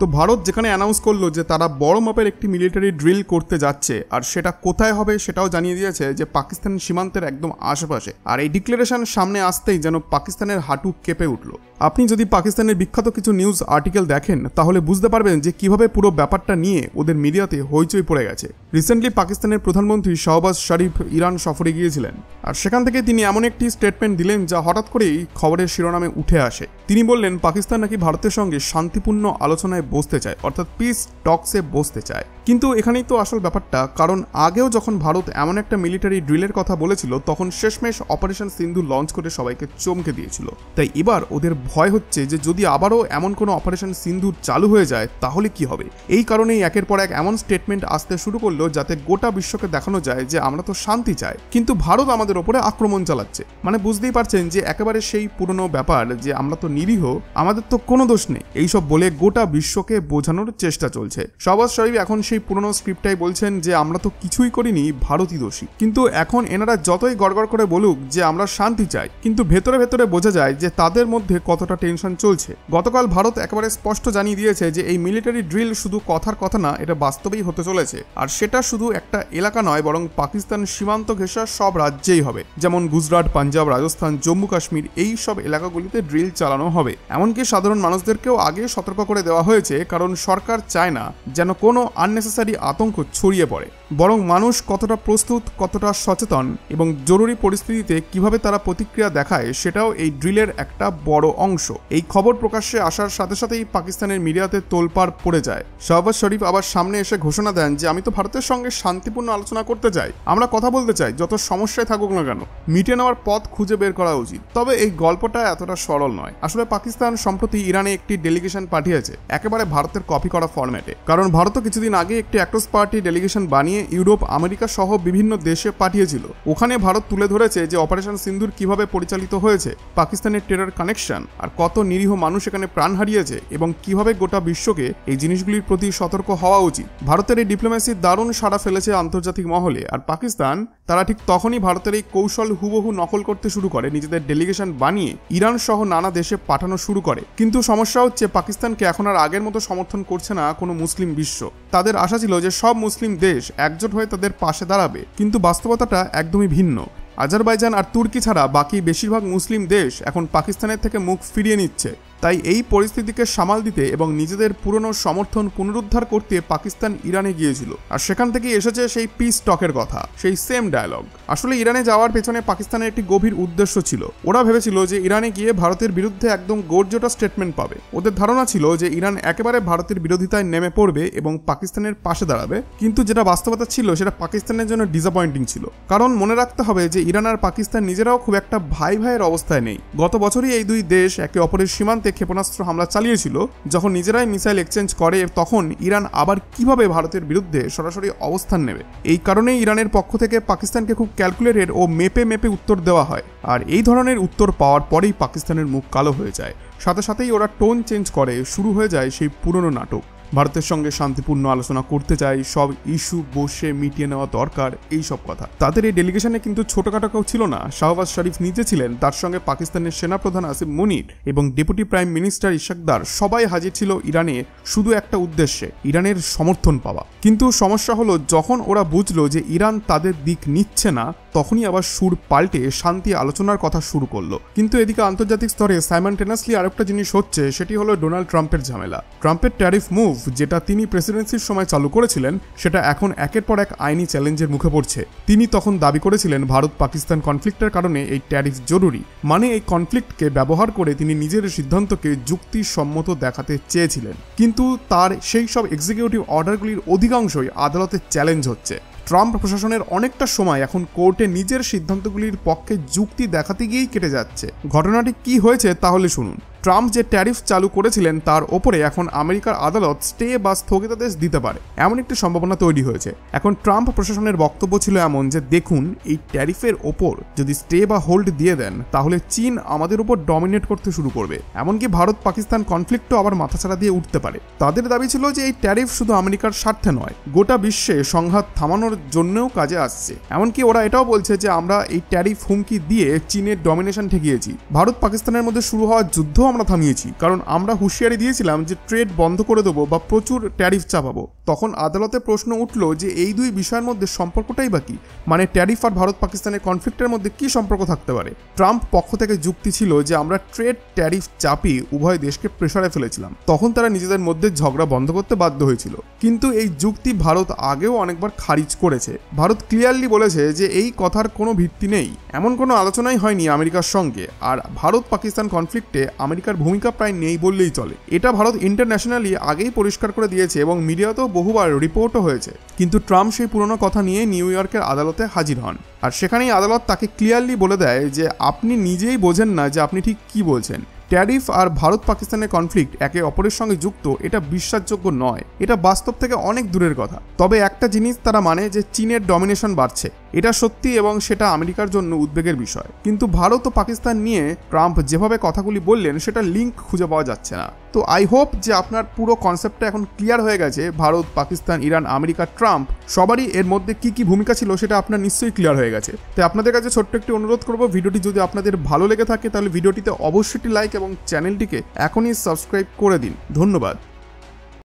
তো ভারত যেখানে অ্যানাউন্স করলো যে তারা বড় মাপের একটি মিলিটারি ড্রিল করতে যাচ্ছে, আর সেটা কোথায় হবে সেটাও জানিয়ে দিয়েছে যে পাকিস্তান সীমান্তের একদম আশেপাশে। আর এই ডিক্লারেশন সামনে আসতেই যেন পাকিস্তানের হাঁটু কেঁপে উঠল। আপনি যদি পাকিস্তানের বিখ্যাত কিছু নিউজ আর্টিকেল দেখেন তাহলে বুঝতে পারবেন যে কিভাবে পুরো ব্যাপারটা নিয়ে ওদের মিডিয়াতে হইচই পড়ে গেছে। রিসেন্টলি পাকিস্তানের প্রধানমন্ত্রী শাহবাজ শরীফ ইরান সফরে গিয়েছিলেন, আর সেখান থেকে তিনি এমন একটি স্টেটমেন্ট দিলেন যা হঠাৎ করেই খবরের শিরোনামে উঠে আসে। তিনি বললেন পাকিস্তান নাকি ভারতের সঙ্গে শান্তিপূর্ণ আলোচনায় বসতে চায়, অর্থাৎ পিস টকসে বসতে চায়। কিন্তু এখানেই তো আসল ব্যাপারটা, কারণ আগেও যখন ভারত এমন একটা মিলিটারি ড্রিলের কথা বলেছিল তখন শেষমেশ অপারেশন সিন্ধু লঞ্চ করে সবাইকে চমকে দিয়েছিল। তাই এবার ওদের ভয় হচ্ছে যে যদি আবারও এমন কোনো অপারেশন সিন্ধু চালু হয়ে যায় তাহলে কি হবে। এই কারণেই একের পর এক এমন স্টেটমেন্ট আসতে শুরু করলো যাতে গোটা বিশ্বকে দেখানো যায় যে আমরা তো শান্তি চাই, কিন্তু ভারত আমাদের ওপরে আক্রমণ চালাচ্ছে। মানে বুঝতেই পারছেন যে একেবারে সেই পুরনো ব্যাপার যে আমরা তো নিরীহ, আমাদের তো কোনো দোষ নেই, এইসব বলে গোটা বিশ্বকে বোঝানোর চেষ্টা চলছে। শাহবাজ শরীফ এখন সেই পুরনো স্ক্রিপ্টটাই বলছেন যে আমরা তো কিছুই করিনি, ভারতই দোষী। কিন্তু এখন এনারা যতই গড়গড় করে বলুক যে আমরা শান্তি চাই, কিন্তু ভেতরে ভেতরে বোঝা যায় যে তাদের মধ্যে কতটা টেনশন চলছে। গতকাল ভারত একেবারে স্পষ্ট জানিয়ে দিয়েছে যে এই মিলিটারি ড্রিল শুধু কথার কথা না, এটা বাস্তবেই হতে চলেছে। আর সেটা শুধু একটা এলাকা নয়, বরং পাকিস্তান সীমান্ত ঘেঁষা সব রাজ্যেই হবে, যেমন গুজরাট, পাঞ্জাব, রাজস্থান, জম্মু কাশ্মীর, এই সব এলাকাগুলিতে ড্রিল চালানো হবে। এমনকি সাধারণ মানুষদেরকেও আগে সতর্ক করে দেওয়া হয়েছে, কারণ সরকার চায় না যেন কোনো আননেসেসারি আতঙ্ক ছড়িয়ে পড়ে, বরং মানুষ কতটা প্রস্তুত, কতটা সচেতন এবং জরুরি পরিস্থিতিতে কিভাবে তারা প্রতিক্রিয়া দেখায় সেটাও এই ড্রিলের একটা বড় অংশ। এই খবর প্রকাশ্যে আসার সাথে সাথেই পাকিস্তানের মিডিয়াতে তোলপাড় পড়ে যায়। শাহবাজ শরীফ আবার সামনে এসে ঘোষণা দেন যে আমি তো ভারতের সঙ্গে শান্তিপূর্ণ আলোচনা করতে চাই, আমরা কথা বলতে চাই, যত সমস্যায় থাকুক না কেন মিটিয়ে নেওয়ার পথ খুঁজে বের করা উচিত। তবে এই গল্পটা এতটা সরল নয়। আসলে পাকিস্তান সম্প্রতি ইরানে একটি ডেলিগেশন পাঠিয়েছে, একেবারে ভারতের কপি করা ফরম্যাটে। কারণ ভারতও কিছুদিন আগে একটি অ্যাক্টস পার্টি ডেলিগেশন বানিয়ে ইউরোপ, আমেরিকা সহ বিভিন্ন দেশে পাঠিয়েছিল। ওখানে ভারত তুলে ধরেছে যে অপারেশন সিন্ধুর কিভাবে পরিচালিত হয়েছে, পাকিস্তানের টেরর কানেকশন, আর কত নিরীহ মানুষ এখানে প্রাণ হারিয়েছে এবং কিভাবে গোটা বিশ্বকে এই জিনিসগুলির প্রতি সতর্ক হওয়া উচিত। ভারতের এই ডিপ্লোম্যাসি দারুণ সাড়া ফেলেছে আন্তর্জাতিক মহলে। আর পাকিস্তান তারা ঠিক তখনই ভারতের এই কৌশল হুবহু নকল করতে শুরু করে, নিজেদের ডেলিগেশন বানিয়ে ইরান সহ নানা দেশে পাঠানো শুরু করে। কিন্তু সমস্যা হচ্ছে পাকিস্তানকে এখন আর আগের মতো সমর্থন করছে না কোনো মুসলিম বিশ্ব। তাদের আশা ছিল যে সব মুসলিম দেশ একজোট হয়ে তাদের পাশে দাঁড়াবে, কিন্তু বাস্তবতাটা একদমই ভিন্ন। আজারবাইজান আর তুর্কি ছাড়া বাকি বেশিরভাগ মুসলিম দেশ এখন পাকিস্তানের থেকে মুখ ফিরিয়ে নিচ্ছে। তাই এই পরিস্থিতিকে সামাল দিতে এবং নিজেদের পুরনো সমর্থন পুনরুদ্ধার করতে পাকিস্তান ইরানে গিয়েছিল। আর সেখান থেকে এসেছে সেই পিস টকের কথা, সেই সেম ডায়ালগ। আসলে ইরানে যাওয়ার পেছনে পাকিস্তানের একটি গভীর উদ্দেশ্য ছিল। ওরা ভেবেছিল যে ইরানে গিয়ে ভারতের বিরুদ্ধে একদম গর্জটা স্টেটমেন্ট পাবে। ওদের ধারণা ছিল যে ইরান একেবারে ভারতের বিরোধিতায় নেমে পড়বে এবং পাকিস্তানের পাশে দাঁড়াবে। কিন্তু যেটা বাস্তবতা ছিল সেটা পাকিস্তানের জন্য ডিসঅ্যাপয়েন্টিং ছিল। কারণ মনে রাখতে হবে যে ইরান আর পাকিস্তান নিজেরাও খুব একটা ভাই ভাইয়ের অবস্থায় নেই। গত বছরই এই দুই দেশ একে অপরের সীমান্তে ক্ষেপণাস্ত্র হামলা চালিয়েছিল। যখন নিজেরাই মিসাইল এক্সচেঞ্জ করে তখন ইরান আবার কিভাবে ভারতের বিরুদ্ধে সরাসরি অবস্থান নেবে। এই কারণেই ইরানের পক্ষ থেকে পাকিস্তানকে খুব ক্যালকুলেটেড ও মেপে মেপে উত্তর দেওয়া হয়। আর এই ধরনের উত্তর পাওয়ার পরেই পাকিস্তানের মুখ কালো হয়ে যায়। সাথে সাথেই ওরা টোন চেঞ্জ করে, শুরু হয়ে যায় সেই পুরনো নাটক। ভারতের সঙ্গে শান্তিপূর্ণ আলোচনা করতে চাই, সব ইস্যু বসে মিটিয়ে নেওয়া দরকার, এই সব কথা। তাদের এই ডেলিগেশনে কিন্তু ছোটখাটো কেউ ছিল না। শাহবাজ শরীফ নিজে ছিলেন, তার সঙ্গে পাকিস্তানের সেনাপ্রধান আসিফ মনির এবং ডেপুটি প্রাইম মিনিস্টার ইশাকদার, সবাই হাজির ছিল ইরানে শুধু একটা উদ্দেশ্যে, ইরানের সমর্থন পাওয়া। কিন্তু সমস্যা হলো যখন ওরা বুঝলো যে ইরান তাদের দিক নিচ্ছে না, তখনই আবার সুর পাল্টে শান্তি আলোচনার কথা শুরু করলো। কিন্তু এদিকে আন্তর্জাতিক স্তরে সাইমালটেনিয়াসলি আরেকটা জিনিস হচ্ছে, সেটি হলো ডোনাল্ড ট্রাম্পের ঝামেলা। ট্রাম্পের ট্যারিফ মুভ যেটা তিনি প্রেসিডেন্সির সময় চালু করেছিলেন, সেটা এখন একের পর এক আইনি চ্যালেঞ্জের মুখে পড়ছে। তিনি তখন দাবি করেছিলেন ভারত পাকিস্তান কনফ্লিক্টের কারণে এই ট্যারিফ জরুরি, মানে এই কনফ্লিক্টকে ব্যবহার করে তিনি নিজের সিদ্ধান্তকে যুক্তিসম্মত দেখাতে চেয়েছিলেন। কিন্তু তার সেই সব এক্সিকিউটিভ অর্ডারগুলির অধিকাংশই আদালতে চ্যালেঞ্জ হচ্ছে। ট্রাম্প প্রশাসনের অনেকটা সময় এখন কোর্টে নিজের সিদ্ধান্তগুলির পক্ষে যুক্তি দেখাতে গিয়েই কেটে যাচ্ছে। ঘটনাটি কি হয়েছে তাহলে শুনুন। ট্রাম্প যে ট্যারিফ চালু করেছিলেন তার ওপরে এখন আমেরিকার আদালত স্টে বা স্থগিতাদেশ দিতে পারে, এমন একটি সম্ভাবনা তৈরি হয়েছে। এখন ট্রাম্প প্রশাসনের বক্তব্য ছিল এমন যে দেখুন, এই ট্যারিফের ওপর যদি স্টে বা হোল্ড দিয়ে দেন তাহলে চীন আমাদের উপর ডমিনেট করতে শুরু করবে, এমনকি ভারত পাকিস্তান কনফ্লিক্টও আবার মাথাছাড়া দিয়ে উঠতে পারে। তাদের দাবি ছিল যে এই ট্যারিফ শুধু আমেরিকার স্বার্থে নয়, গোটা বিশ্বে সংঘাত থামানোর জন্যও কাজে আসছে। এমনকি ওরা এটাও বলছে যে আমরা এই ট্যারিফ হুমকি দিয়ে চীনের ডমিনেশন ঠেকিয়েছি। ভারত পাকিস্তানের মধ্যে শুরু হওয়া যুদ্ধ আমরা থামিয়েছি, কারণ আমরা হুঁশিয়ারি দিয়েছিলাম যে ট্রেড বন্ধ করে দেবো বা প্রচুর ট্যারিফ চাপাবো। তখন আদালতে প্রশ্ন উঠল যে এই দুই বিষয়ের মধ্যে সম্পর্কটাই বা কি, মানে ট্যারিফ আর ভারত পাকিস্তানের কনফ্লিক্টের মধ্যে কি সম্পর্ক থাকতে পারে। ট্রাম্প পক্ষ থেকে যুক্তি ছিল যে আমরা ট্রেড ট্যারিফ চাপিয়ে উভয় দেশকে প্রেসারে ফেলেছিলাম, তখন তারা নিজেদের মধ্যে ঝগড়া বন্ধ করতে বাধ্য হয়েছিল। কিন্তু এই যুক্তি ভারত আগেও অনেকবার খারিজ করেছে। ভারত ক্লিয়ারলি বলেছে যে এই কথার কোনো ভিত্তি নেই, এমন কোনো আলোচনাই হয়নি আমেরিকার সঙ্গে, আর ভারত পাকিস্তান কনফ্লিক্টে আমেরিকার ভূমিকা প্রায় নেই বললেই চলে। এটা ভারত ইন্টারন্যাশনালি আগেই পরিষ্কার করে দিয়েছে এবং মিডিয়াতেও বহুবার রিপোর্টও হয়েছে। কিন্তু ট্রাম্প সেই পুরনো কথা নিয়ে নিউ ইয়র্কের আদালতে হাজির হন, আর সেখানেই আদালত তাকে ক্লিয়ারলি বলে দেয় যে আপনি নিজেই বোঝেন না যে আপনি ঠিক কি বলছেন। ট্যারিফ আর ভারত পাকিস্তানের কনফ্লিক্ট একে অপরের সঙ্গে যুক্ত, এটা বিশ্বাসযোগ্য নয়, এটা বাস্তব থেকে অনেক দূরের কথা। তবে একটা জিনিস তারা মানে যে চীনের ডমিনেশন বাড়ছে, এটা সত্যি এবং সেটা আমেরিকার জন্য উদ্বেগের বিষয়। কিন্তু ভারত ও পাকিস্তান নিয়ে ট্রাম্প যেভাবে কথাগুলি বললেন সেটা লিঙ্ক খুঁজে পাওয়া যাচ্ছে না। তো আই হোপ যে আপনার পুরো কনসেপ্টটা এখন ক্লিয়ার হয়ে গেছে। Bharat, Pakistan, Iran, America, Trump সবারই এর মধ্যে কি কি ভূমিকা ছিল সেটা আপনার নিশ্চয়ই ক্লিয়ার হয়ে গেছে। তাই আপনাদের কাছে ছোট্ট একটি অনুরোধ করব, ভিডিওটি যদি আপনাদের ভালো লেগে থাকে তাহলে ভিডিওটিতে অবশ্যই লাইক এবং চ্যানেলটিকে এখনই সাবস্ক্রাইব করে দিন। ধন্যবাদ।